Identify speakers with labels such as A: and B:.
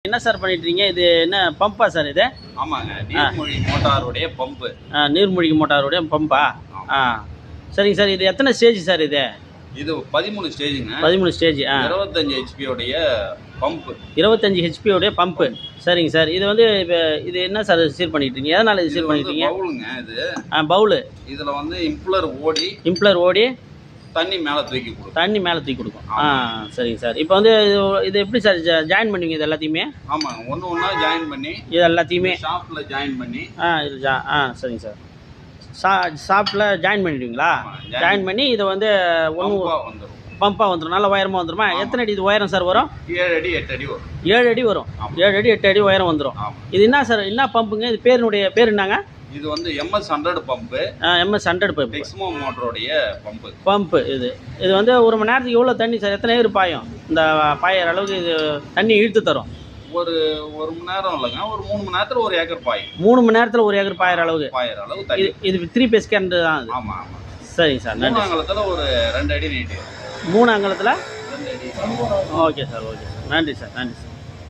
A: என்ன சார் பண்ணிட்டுருக்கீங்க? இது என்ன பம்பா சார் இது?
B: ஆமாங்க, நீர்மூழ்கி மோட்டாருடைய பம்பு.
A: நீர்மூழ்கி மோட்டாருடைய பம்பா? சரிங்க சார். இது எத்தனை ஸ்டேஜ் சார் இது?
B: இது 13 ஸ்டேஜுங்க.
A: 13 ஸ்டேஜ்.
B: 25 ஹெச்பி உடைய பம்பு.
A: 25 ஹெச்பி உடைய பம்பு. சரிங்க சார். இது வந்து இது என்ன சார் சீர் பண்ணிட்டு இருக்கீங்க? எதனால இது சீர் பண்ணிட்டு இருக்கீங்க?
B: பவுலுங்க இது.
A: பவுலு.
B: இதுல வந்து இம்ப்ளர் ஓடி தண்ணி மேல தூக்கி கொடுக்கும்.
A: சரிங்க சார். இப்போ வந்து இது எப்படி சார் ஜாயின் பண்ணுவீங்க இது எல்லாத்தையுமே?
B: ஆமாங்க, ஒண்ணா ஜாயின் பண்ணி
A: இது எல்லாத்தையுமே
B: ஷாப்ல ஜாயின் பண்ணி.
A: சரிங்க சார். ஷாப்பில் ஜாயின் பண்ணிடுவீங்களா? ஜாயின் பண்ணி இதை வந்து பம்பாக வந்துடும். நல்ல உயரமாக வந்துடுமா? எத்தனை அடி இது உயரம் சார் வரும்?
B: 7 அடி 8 அடி வரும்.
A: 7 அடி வரும். 7 அடி 8 அடி உயரம் வந்துடும். இது என்ன சார், என்ன பம்புங்க? இது பேர் என்னங்க?
B: இது வந்து MS100 pump.
A: MS100 pump.
B: Texmo மோட்டருடைய
A: பம்பு. இது வந்து ஒரு மணி நேரத்துக்கு எவ்வளோ தண்ணி சார்? எத்தனை ஏர் பாயும்? இந்த பாயிற அளவுக்கு இது தண்ணி இழுத்து தரும்?
B: ஒரு மணி நேரம் இல்லைங்க, ஒரு 3 மணி நேரத்தில் 1 ஏக்கர் பாயும்.
A: 3 மணி நேரத்தில் 1 ஏக்கர் பாயிற அளவுக்கு இது 3 பேஸ் கேன் தான் அது.
B: ஆமாம் ஆமாம்.
A: சரிங்க சார்.
B: 3 அங்கலத்தில் ஒரு 2 அடி நீட்டு.
A: 3 அங்கலத்தில்
B: 2 அடி.
A: Okay sir. நன்றி சார்.